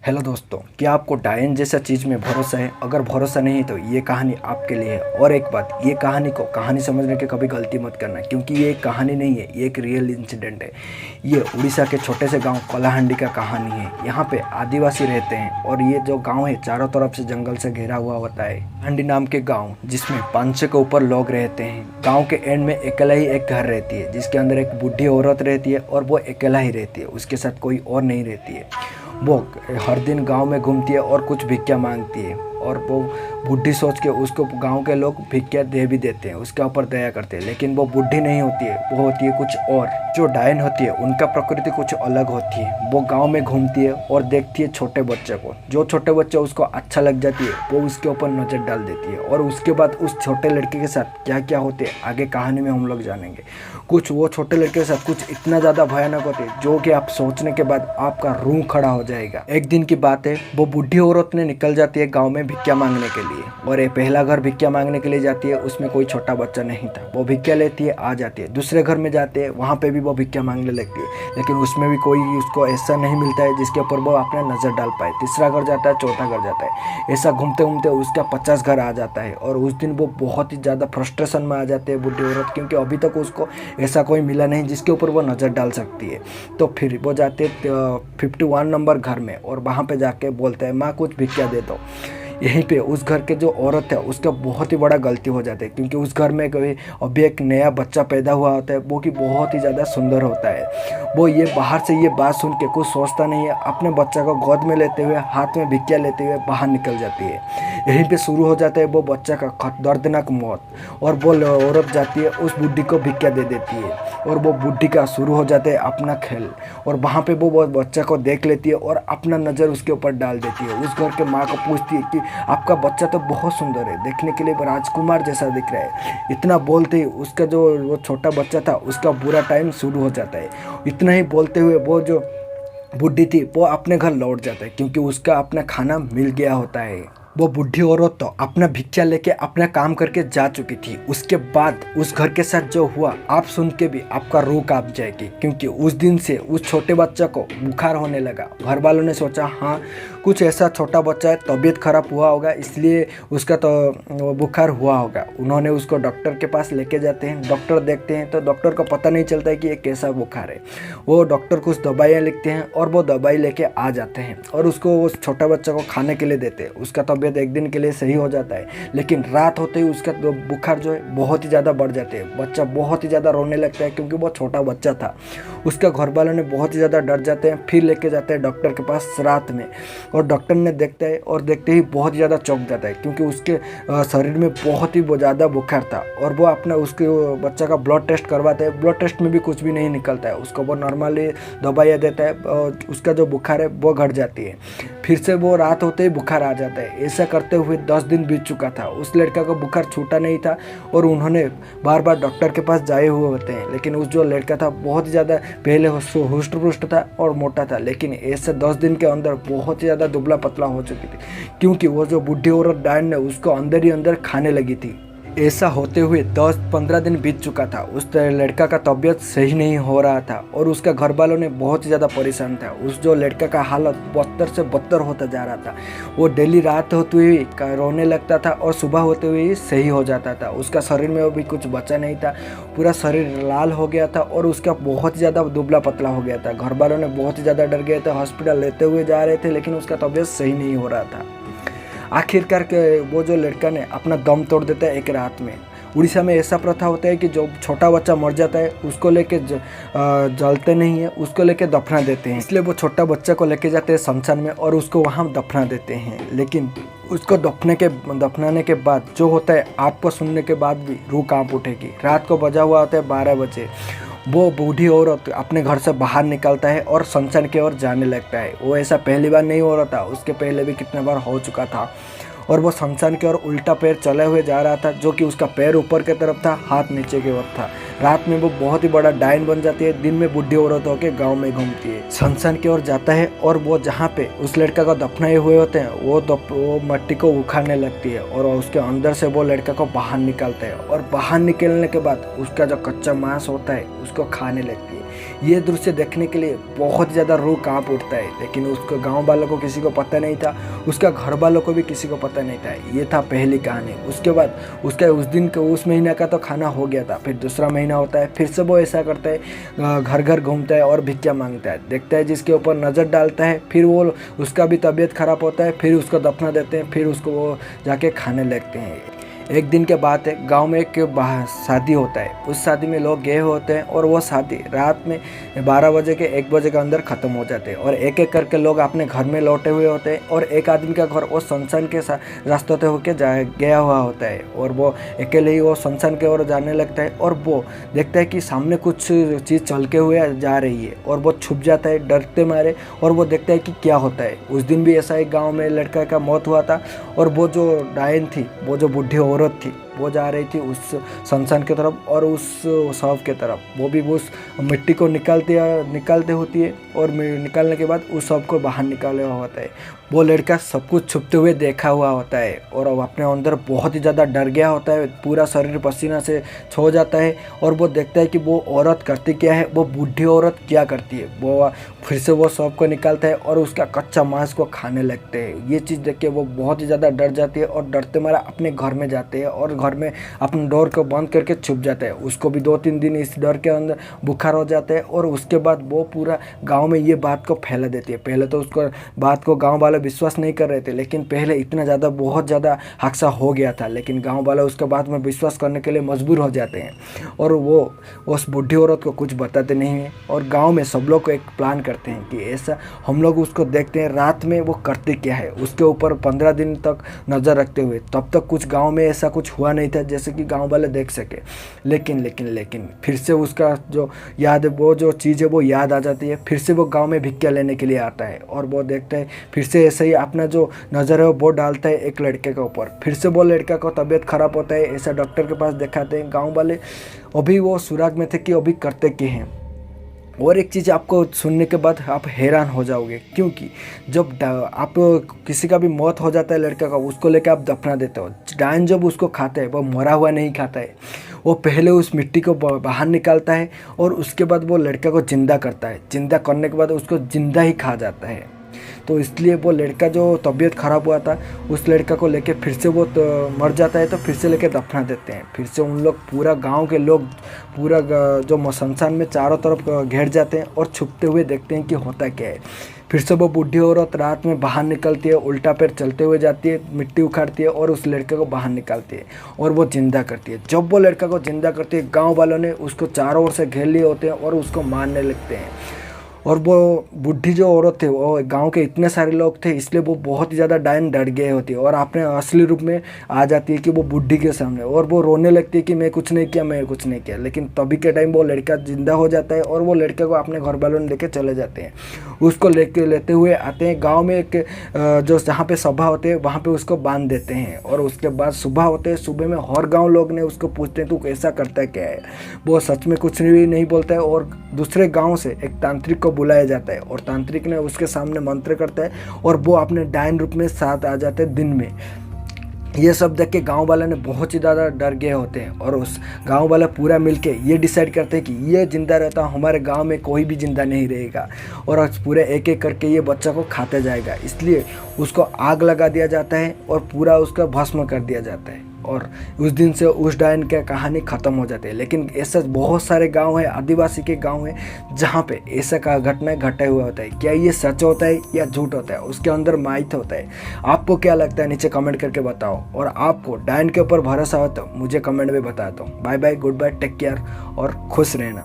Hello दोस्तों, क्या आपको डायन जैसा चीज़ में भरोसा है? अगर भरोसा नहीं है तो ये कहानी आपके लिए है। और एक बात, ये कहानी समझने के कभी गलती मत करना, क्योंकि ये एक कहानी नहीं है, ये एक रियल इंसिडेंट है। ये उड़ीसा के छोटे से गांव कलाहांडी का कहानी है। यहाँ पे आदिवासी रहते हैं और ये जो गांव है चारों तरफ से जंगल से घिरा हुआ होता है। हांडी नाम के गाँव जिसमें 500 के ऊपर लोग रहते हैं। गाँव के एंड में अकेला ही एक घर रहती है, जिसके अंदर एक बूढ़ी औरत रहती है और वो अकेला ही रहती है, उसके साथ कोई और नहीं रहती है। वो हर दिन गांव में घूमती है और कुछ भिक्षा मांगती है, और वो बुढ़ी सोच के उसको गांव के लोग भिक्षा दे भी देते हैं, उसके ऊपर दया करते हैं। लेकिन वो बुढ़ी नहीं होती है, वो होती है कुछ और। जो डायन होती है उनका प्रकृति कुछ अलग होती है। वो गांव में घूमती है और देखती है छोटे बच्चे को। जो छोटे बच्चे उसको अच्छा लग जाती है वो उसके ऊपर नज़र डाल देती है, और उसके बाद उस छोटे लड़के के साथ क्या क्या होते हैं आगे कहानी में हम लोग जानेंगे। कुछ वो छोटे लड़के के साथ कुछ इतना ज़्यादा भयानक होते हैं जो कि आप सोचने के बाद आपका रूह खड़ा हो जाएगा। एक दिन की बात है, वो बुढ़ी औरत ने निकल जाती है गाँव में भिक्षा मांगने के लिए, और ये पहला घर भिक्षा मांगने के लिए जाती है। उसमें कोई छोटा बच्चा नहीं था। वो भिक्षा लेती है, आ जाती है। दूसरे घर में जाते हैं, वहाँ पे भी वो भिक्षा मांगने लगती है, लेकिन उसमें भी कोई उसको ऐसा नहीं मिलता है जिसके ऊपर वो अपना नज़र डाल पाए। तीसरा घर जाता है, चौथा घर जाता है, ऐसा घूमते घूमते उसका 50 घर आ जाता है। और उस दिन वो बहुत ही ज़्यादा फ्रस्ट्रेशन में आ जाते हैं बुढ़ी औरत, क्योंकि अभी तक उसको ऐसा कोई मिला नहीं जिसके ऊपर वो नज़र डाल सकती है। तो फिर वो जाते 51 नंबर घर में, और वहाँ पे जाके बोलते हैं, माँ कुछ भिक्षा दे दो। यहीं पे उस घर के जो औरत है उसका बहुत ही बड़ा गलती हो जाता है, क्योंकि उस घर में कभी अभी एक नया बच्चा पैदा हुआ होता है, वो कि बहुत ही ज़्यादा सुंदर होता है। वो ये बाहर से ये बात सुन के कुछ सोचता नहीं है, अपने बच्चा को गोद में लेते हुए हाथ में भिक्षा लेते हुए बाहर निकल जाती है। यहीं पे शुरू हो जाता है वो बच्चा का दर्दनाक मौत, और वो औरत जाती है उस बुढ़ी को भिक्षा दे देती है, और वो बुढ़ी का शुरू हो जाता है अपना खेल। और वहाँ पे वो बच्चा को देख लेती है और अपना नज़र उसके ऊपर डाल देती है। उस घर के माँ को पूछती है कि आपका बच्चा तो बहुत सुंदर है, देखने के लिए राजकुमार जैसा दिख रहा है। इतना बोलते ही उसका जो वो छोटा बच्चा था उसका बुरा टाइम शुरू हो जाता है। इतना ही बोलते हुए वो जो बुढ़ी थी वो अपने घर लौट जाता है, क्योंकि उसका अपना खाना मिल गया होता है। वो बुढ़ी औरत तो अपना भिक्षा लेके अपना काम करके जा चुकी थी। उसके बाद उस घर के साथ जो हुआ आप सुन के भी आपका रूह कांप जाएगी, क्योंकि उस दिन से उस छोटे बच्चा को बुखार होने लगा। घर वालों ने सोचा हाँ कुछ ऐसा छोटा बच्चा है, तबीयत खराब हुआ होगा इसलिए उसका तो बुखार हुआ होगा। उन्होंने उसको डॉक्टर के पास लेके जाते हैं। डॉक्टर देखते हैं तो डॉक्टर को पता नहीं चलता है कि ये कैसा बुखार है। वो डॉक्टर कुछ दवाइयाँ लिखते हैं और वो दवाई लेके आ जाते हैं, और उसको उस छोटा बच्चा को खाने के लिए देते हैं। उसका तबीयत एक दिन के लिए सही हो जाता है, लेकिन रात होते ही उसका बुखार जो है बहुत ही ज़्यादा बढ़ जाते हैं। बच्चा बहुत ही ज़्यादा रोने लगता है, क्योंकि वो छोटा बच्चा था। उसका घर वालों ने बहुत ही ज़्यादा डर जाते हैं। फिर लेके जाते हैं डॉक्टर के पास रात में, और डॉक्टर ने देखता है और देखते ही बहुत ही ज़्यादा चौंक जाता है, क्योंकि उसके शरीर में बहुत ही ज़्यादा बुखार था। और वो अपना उसके बच्चा का ब्लड टेस्ट करवाता है। ब्लड टेस्ट में भी कुछ भी नहीं निकलता है। उसको वो नॉर्मली दवाइयाँ देता है, उसका जो बुखार है वो घट जाती है। फिर से वो रात होते ही बुखार आ जाता है। ऐसा करते हुए 10 दिन बीत चुका था। उस लड़का का बुखार छूटा नहीं था, और उन्होंने बार बार डॉक्टर के पास जाए हुए होते हैं। लेकिन उस जो लड़का था बहुत ही ज़्यादा पहले हुष्ट पुष्ट था और मोटा था, लेकिन ऐसे 10 दिन के अंदर बहुत ही ज़्यादा दुबला पतला हो चुकी थी, क्योंकि वो जो बुढ़ी औरत डायन ने उसको अंदर ही अंदर खाने लगी थी। ऐसा होते हुए 10-15 दिन बीत चुका था। उस लड़का का तबीयत सही नहीं हो रहा था, और उसका घर वालों ने बहुत ही ज़्यादा परेशान था। उस जो लड़का का हालत बदतर से बदतर होता जा रहा था। वो डेली रात होते हुए रोने लगता था और सुबह होते हुए ही सही हो जाता था। उसका शरीर में भी कुछ बचा नहीं था, पूरा शरीर लाल हो गया था, और उसका बहुत ही ज़्यादा दुबला पतला हो गया था। घर वालों ने बहुत ही ज़्यादा डर गए थे, हॉस्पिटल लेते हुए जा रहे थे, लेकिन उसका तबीयत सही नहीं हो रहा था। आखिरकार के वो जो लड़का ने अपना दम तोड़ देता है एक रात में। उड़ीसा में ऐसा प्रथा होता है कि जो छोटा बच्चा मर जाता है उसको लेके जलते नहीं है, उसको लेके दफना देते हैं। इसलिए वो छोटा बच्चा को लेके जाते हैं शमशान में और उसको वहाँ दफना देते हैं। लेकिन उसको दफनाने के बाद जो होता है आपको सुनने के बाद भी रूह कांप उठेगी। रात को बजा हुआ होता है 12 बजे। वो बूढ़ी औरत अपने घर से बाहर निकलता है और शमशान की ओर जाने लगता है। वो ऐसा पहली बार नहीं हो रहा था, उसके पहले भी कितने बार हो चुका था। और वो शमशान की ओर उल्टा पैर चले हुए जा रहा था, जो कि उसका पैर ऊपर की तरफ था, हाथ नीचे की ओर था। रात में वो बहुत ही बड़ा डायन बन जाती है, दिन में बुढ़ी औरत होकर गांव में घूमती है। शमशान की ओर जाता है और वो जहाँ पे उस लड़का को दफनाए हुए होते हैं वो मट्टी को उखाड़ने लगती है, और उसके अंदर से वो लड़का को बाहर निकालता है। और बाहर निकलने के बाद उसका जो कच्चा मांस होता है उसको खाने लगती है। ये दृश्य देखने के लिए बहुत ज़्यादा रूह काँप उठता है। लेकिन उसको गाँव वालों को किसी को पता नहीं था, उसका घर वालों को भी किसी को पता नहीं था। ये था पहली कहानी। उसके बाद उसका उस दिन का उस महीने का तो खाना हो गया था। फिर दूसरा महीना होता है, फिर से वो ऐसा करता है, घर घर घूमता है और भिक्षा मांगता है, देखता है जिसके ऊपर नज़र डालता है, फिर वो उसका भी तबीयत खराब होता है, फिर उसको दफना देते हैं, फिर उसको वो जाके खाने लगते हैं। एक दिन के बाद है, गांव में एक शादी होता है। उस शादी में लोग गए होते हैं और वो शादी रात में 12 बजे के 1 बजे के अंदर ख़त्म हो जाते हैं और एक एक करके लोग अपने घर में लौटे हुए होते हैं और एक आदमी का घर वो शमशान के रास्तों से होके गया हुआ होता है और वो अकेले ही वो शमशान की ओर जाने लगता है और वो देखता है कि सामने कुछ चीज़ चल के हुए जा रही है और वो छुप जाता है डरते मारे और वो देखता है कि क्या होता है। उस दिन भी ऐसा एक गाँव में लड़का का मौत हुआ था और वो जो डायन थी, वो जो बुढ़ी औरत थी, वो जा रही थी उस शमशान की तरफ और उस शव की तरफ। वो भी उस मिट्टी को निकालते होती है और निकालने के बाद उस शव को बाहर निकाला हुआ होता है। वो लड़का सब कुछ छुपते हुए देखा हुआ होता है और अब अपने अंदर बहुत ही ज़्यादा डर गया होता है, पूरा शरीर पसीना से छो जाता है और वो देखता है कि वो औरत करती क्या है, वो बूढ़ी औरत क्या करती है। वो फिर से वो शव को निकालता है और उसका कच्चा मांस को खाने लगते हैं। ये चीज़ देख के वो बहुत ही ज़्यादा डर जाती है और डरते मारा अपने घर में जाते हैं और घर में अपने डोर को बंद करके छुप जाता है। उसको भी 2-3 दिन इस डर के अंदर बुखार हो जाता है और उसके बाद वो पूरा गांव में ये बात को फैला देती है। पहले तो उसको बात को गांव वाले विश्वास नहीं कर रहे थे, लेकिन पहले इतना ज़्यादा बहुत ज़्यादा हादसा हो गया था, लेकिन गांव वाले उसके बाद में विश्वास करने के लिए मजबूर हो जाते हैं और वो उस बूढ़ी औरत को कुछ बताते नहीं हैं और गाँव में सब लोग को एक प्लान करते हैं कि ऐसा हम लोग उसको देखते हैं रात में वो करते क्या है, उसके ऊपर 15 दिन तक नज़र रखते हुए। तब तक कुछ गाँव में ऐसा कुछ हुआ नहीं था जैसे कि गांव वाले देख सके। लेकिन फिर से उसका जो याद है, वो जो चीज़ है वो याद आ जाती है। फिर से वो गांव में भिक्षा लेने के लिए आता है और वो देखता है फिर से ऐसे ही अपना जो नज़र है वो डालता है एक लड़के के ऊपर। फिर से वो लड़का को तबीयत खराब होता है, ऐसा डॉक्टर के पास दिखाते हैं। गाँव वाले अभी वो सुराग में थे कि अभी करते क्या हैं। और एक चीज़ आपको सुनने के बाद आप हैरान हो जाओगे, क्योंकि जब आप किसी का भी मौत हो जाता है लड़का का, उसको लेकर आप दफना देते हो। डायन जब उसको खाता है वो मरा हुआ नहीं खाता है, वो पहले उस मिट्टी को बाहर निकालता है और उसके बाद वो लड़का को जिंदा करता है। जिंदा करने के बाद उसको जिंदा ही खा जाता है। तो इसलिए वो लड़का जो तबीयत ख़राब हुआ था, उस लड़का को लेके फिर से वो मर जाता है, तो फिर से लेके दफना देते हैं। फिर से उन लोग पूरा गांव के लोग पूरा जो शमशान में चारों तरफ घेर जाते हैं और छुपते हुए देखते हैं कि होता क्या है। फिर से वो बूढ़ी औरत रात में बाहर निकलती है, उल्टा पैर चलते हुए जाती है, मिट्टी उखाड़ती है और उस लड़के को बाहर निकालती है और वो जिंदा करती है। जब वो लड़का को जिंदा करती है, गाँव वालों ने उसको चारों ओर से घेर लिए होते हैं और उसको मारने लगते हैं। और वो बूढ़ी जो औरत थे, वो गांव के इतने सारे लोग थे, इसलिए वो बहुत ही ज़्यादा डायन डर गए होती है और अपने असली रूप में आ जाती है कि वो बूढ़ी के सामने और वो रोने लगती है कि मैं कुछ नहीं किया, मैं कुछ नहीं किया। लेकिन तभी के टाइम वो लड़का जिंदा हो जाता है और वो लड़के को अपने घर वालों ने लेके चले जाते हैं। उसको लेते हुए आते हैं गाँव में, एक जो जहाँ पे सभा होते हैं वहाँ पे उसको बांध देते हैं और उसके बाद सुबह होते हैं। सुबह में हर गाँव लोग ने उसको पूछते हैं तू कैसा करता है, क्या है। वो सच में कुछ नहीं बोलता है और दूसरे गाँव से एक तांत्रिक को बुलाया जाता है और तांत्रिक ने उसके सामने मंत्र करता है और वो अपने डायन रूप में साथ आ जाते हैं दिन में। ये सब देख के गाँव वाले ने बहुत ही ज़्यादा डर गए होते हैं और उस गाँव वाला पूरा मिलके ये डिसाइड करते हैं कि ये जिंदा रहता हमारे गांव में कोई भी जिंदा नहीं रहेगा और पूरे एक एक करके ये बच्चा को खाते जाएगा। इसलिए उसको आग लगा दिया जाता है और पूरा उसका भस्म कर दिया जाता है और उस दिन से उस डायन की कहानी ख़त्म हो जाती है। लेकिन ऐसे बहुत सारे गांव हैं, आदिवासी के गांव हैं, जहां पे ऐसा का घटना घटा हुआ होता है। क्या ये सच होता है या झूठ होता है, उसके अंदर माहित होता है। आपको क्या लगता है नीचे कमेंट करके बताओ और आपको डायन के ऊपर भरोसा हो तो मुझे कमेंट में बता दो। Bye bye, goodbye, take care और खुश रहना।